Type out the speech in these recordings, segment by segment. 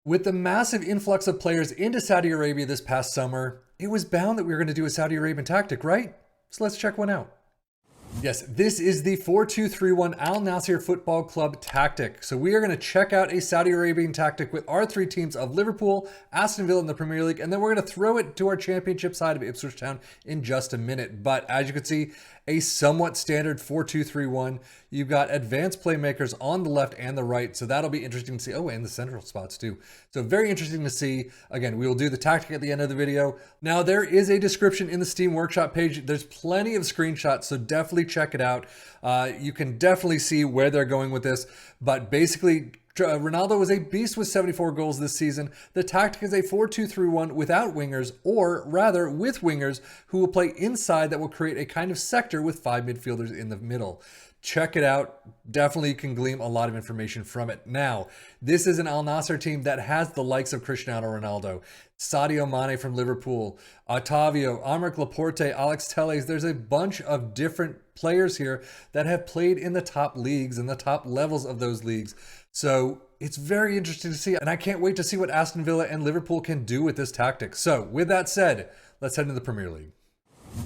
With the massive influx of players into Saudi Arabia this past summer, it was bound that we were going to do a Saudi Arabian tactic, right? So let's check one out. Yes, this is the 4-2-3-1 Al-Nassr Football Club tactic. So we are going to check out a Saudi Arabian tactic with our three teams of Liverpool, Aston Villa in the Premier League, and then we're going to throw it to our championship side of Ipswich Town in just a minute. But as you can see, a somewhat standard 4-2-3-1. You've got advanced playmakers on the left and the right, so that'll be interesting to see. Oh, and the central spots too. So very interesting to see. Again, we will do the tactic at the end of the video. Now, there is a description in the Steam Workshop page. There's plenty of screenshots, so definitely check it out. You can definitely see where they're going with this, but basically, Ronaldo was a beast with 74 goals this season. The tactic is a 4-2-3-1 without wingers, or rather with wingers who will play inside that will create a kind of sector with 5 midfielders in the middle. Check it out. Definitely can glean a lot of information from it. Now, this is an Al-Nassr team that has the likes of Cristiano Ronaldo, Sadio Mane from Liverpool, Otavio, Aymeric Laporte, Alex Telles. There's a bunch of different players here that have played in the top leagues and the top levels of those leagues. So it's very interesting to see, and I can't wait to see what Aston Villa and Liverpool can do with this tactic. So with that said, let's head into the Premier League.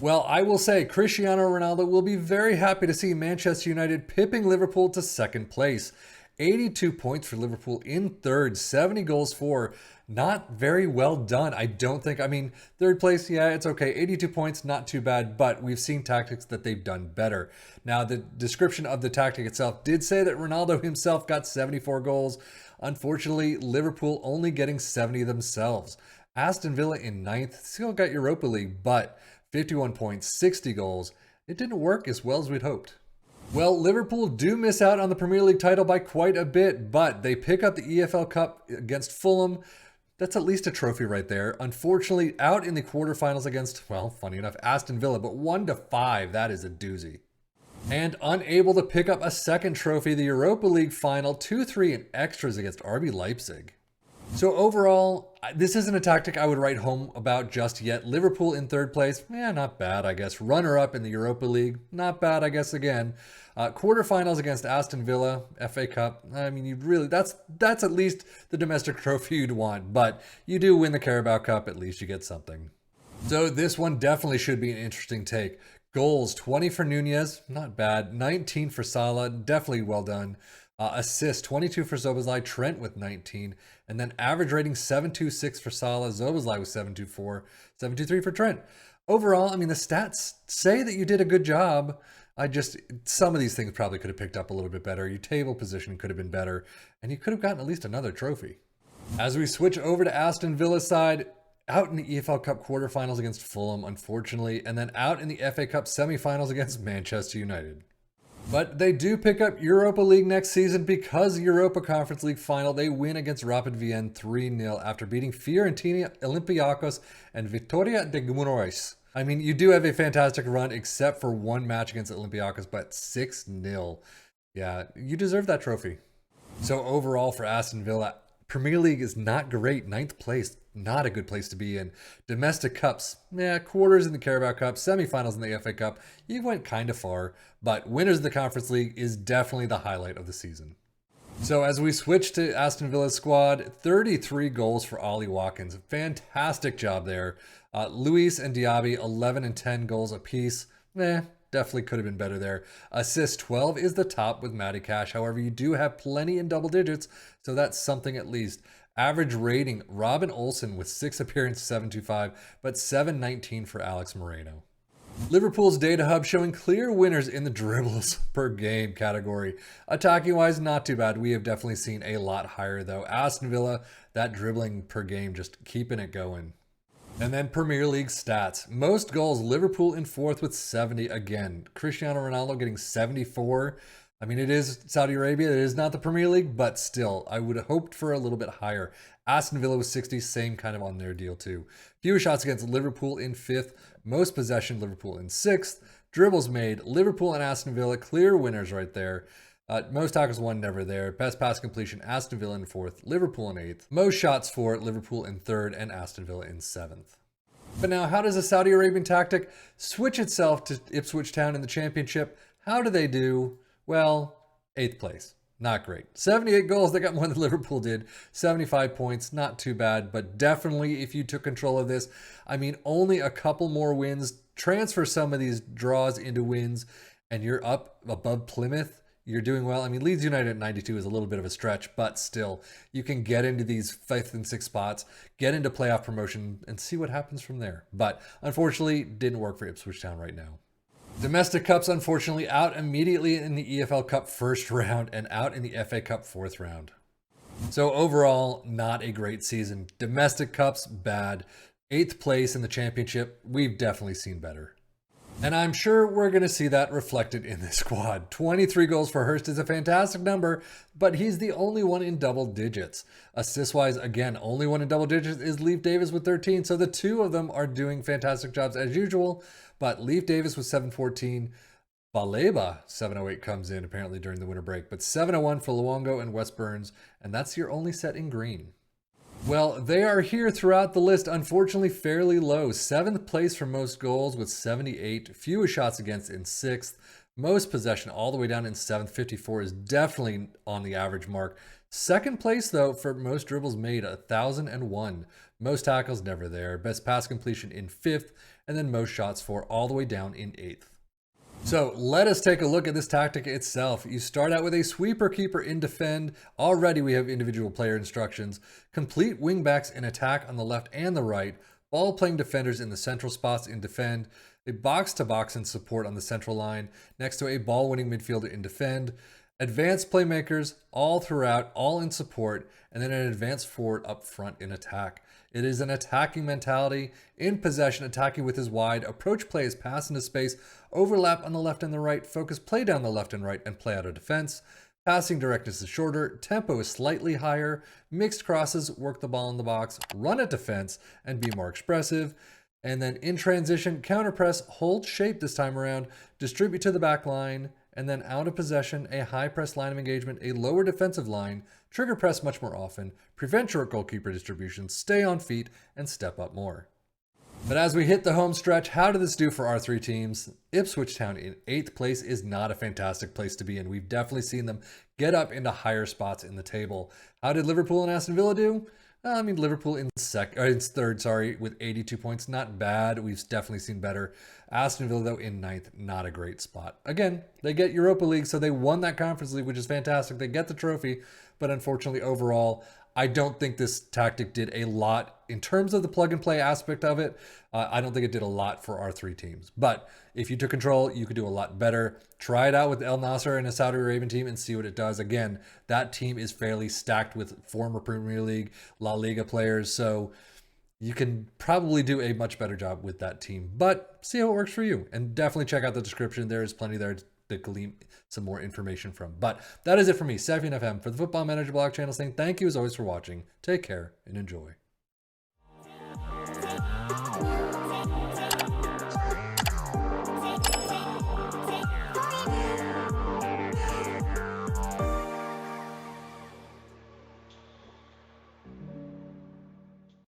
Well, I will say Cristiano Ronaldo will be very happy to see Manchester United pipping Liverpool to second place. 82 points for Liverpool in third, 70 goals for. Not very well done, I don't think. I mean, third place, yeah, it's okay. 82 points, not too bad, but we've seen tactics that they've done better. Now, the description of the tactic itself did say that Ronaldo himself got 74 goals. Unfortunately, Liverpool only getting 70 themselves. Aston Villa in ninth, still got Europa League, but 51 points, 60 goals. It didn't work as well as we'd hoped. Well, Liverpool do miss out on the Premier League title by quite a bit, but they pick up the EFL Cup against Fulham. That's at least a trophy right there. Unfortunately, out in the quarterfinals against, well, funny enough, Aston Villa, but 1-5, that is a doozy. And unable to pick up a second trophy, the Europa League final, 2-3 in extras against RB Leipzig. So overall, this isn't a tactic I would write home about just yet. Liverpool in third place, not bad, I guess. Runner-up in the Europa League, not bad, I guess, again. Quarterfinals against Aston Villa, FA Cup. I mean, you really, that's at least the domestic trophy you'd want. But you do win the Carabao Cup, at least you get something. So this one definitely should be an interesting take. Goals, 20 for Nunez, not bad. 19 for Salah, definitely well done. Assists, 22 for Szoboszlai, Trent with 19. And then average rating, 7.26 for Salah, Szoboszlai with 7.24, 7.23 for Trent. Overall, I mean, the stats say that you did a good job. Some of these things probably could have picked up a little bit better. Your table position could have been better, and you could have gotten at least another trophy. As we switch over to Aston Villa's side, out in the EFL Cup quarterfinals against Fulham, unfortunately, and then out in the FA Cup semifinals against Manchester United. But they do pick up Europa League next season because Europa Conference League final, they win against Rapid Vienna 3-0 after beating Fiorentina, Olympiacos, and Vitória de Guimarães. I mean, you do have a fantastic run except for one match against Olympiacos, but 6-0. Yeah, you deserve that trophy. So overall for Aston Villa, Premier League is not great. 9th place, not a good place to be in. Domestic cups, quarters in the Carabao Cup, semifinals in the FA Cup. You went kind of far, but winners of the Conference League is definitely the highlight of the season. So as we switch to Aston Villa's squad, 33 goals for Ollie Watkins. Fantastic job there. Luis and Diaby, 11 and 10 goals apiece. Definitely could have been better there. Assist 12 is the top with Matty Cash. However, you do have plenty in double digits, so that's something at least. Average rating, Robin Olsen with 6 appearances, 7.25, but 7.19 for Alex Moreno. Liverpool's data hub showing clear winners in the dribbles per game category. Attacking wise, not too bad. We have definitely seen a lot higher though. Aston Villa, that dribbling per game, just keeping it going. And then Premier League stats. Most goals, Liverpool in 4th with 70 again. Cristiano Ronaldo getting 74. I mean, it is Saudi Arabia. It is not the Premier League, but still, I would have hoped for a little bit higher. Aston Villa with 60, same kind of on their deal too. Fewer shots against Liverpool in 5th. Most possession, Liverpool in 6th. Dribbles made, Liverpool and Aston Villa, clear winners right there. Most tackles won, never there. Best pass completion, Aston Villa in 4th, Liverpool in 8th. Most shots for Liverpool in 3rd and Aston Villa in 7th. But now, how does a Saudi Arabian tactic switch itself to Ipswich Town in the championship? How do they do? Well, 8th place. Not great. 78 goals, they got more than Liverpool did. 75 points, not too bad, but definitely if you took control of this, I mean, only a couple more wins, transfer some of these draws into wins, and you're up above Plymouth. You're doing well. I mean, Leeds United at 92 is a little bit of a stretch, but still, you can get into these 5th and 6th spots, get into playoff promotion, and see what happens from there. But unfortunately, didn't work for Ipswich Town right now. Domestic Cups, unfortunately, out immediately in the EFL Cup first round and out in the FA Cup fourth round. So overall, not a great season. Domestic Cups, bad. 8th place in the championship, we've definitely seen better. And I'm sure we're going to see that reflected in this squad. 23 goals for Hurst is a fantastic number, but he's the only one in double digits. Assist-wise, again, only one in double digits is Leif Davis with 13, so the two of them are doing fantastic jobs as usual, but Leif Davis with 714, Baleba 708 comes in apparently during the winter break, but 701 for Luongo and West Burns, and that's your only set in green. Well, they are here throughout the list, unfortunately fairly low. 7th place for most goals with 78, fewest shots against in 6th, most possession all the way down in 7th, 54 is definitely on the average mark. 2nd place though for most dribbles made, 1,001, most tackles never there, best pass completion in 5th, and then most shots for all the way down in 8th. So let us take a look at this tactic itself. You start out with a sweeper keeper in defend. Already we have individual player instructions. Complete wingbacks in attack on the left and the right. Ball playing defenders in the central spots in defend. A box to box in support on the central line next to a ball winning midfielder in defend. Advanced playmakers all throughout, all in support, and then an advanced forward up front in attack. It is an attacking mentality, in possession, attacking with his wide, approach play is pass into space, overlap on the left and the right, focus play down the left and right, and play out of defense. Passing directness is shorter, tempo is slightly higher, mixed crosses, work the ball in the box, run at defense, and be more expressive. And then in transition, counter press, hold shape this time around, distribute to the back line, and then out of possession, a high press line of engagement, a lower defensive line, trigger press much more often, prevent short goalkeeper distribution, stay on feet, and step up more. But as we hit the home stretch, how did this do for our three teams? Ipswich Town in 8th place is not a fantastic place to be in. We've definitely seen them get up into higher spots in the table. How did Liverpool and Aston Villa do? I mean, Liverpool in third, with 82 points. Not bad. We've definitely seen better. Aston Villa, though, in 9th. Not a great spot. Again, they get Europa League, so they won that Conference League, which is fantastic. They get the trophy, but unfortunately, overall, I don't think this tactic did a lot in terms of the plug-and-play aspect of it. I don't think it did a lot for our three teams. But if you took control, you could do a lot better. Try it out with Al-Nassr and a Saudi Arabian team and see what it does. Again, that team is fairly stacked with former Premier League, La Liga players, so you can probably do a much better job with that team. But see how it works for you. And definitely check out the description. There is plenty there to glean some more information from. But that is it for me, Safi FM, for the Football Manager blog channel, saying thank you as always for watching. Take care and enjoy.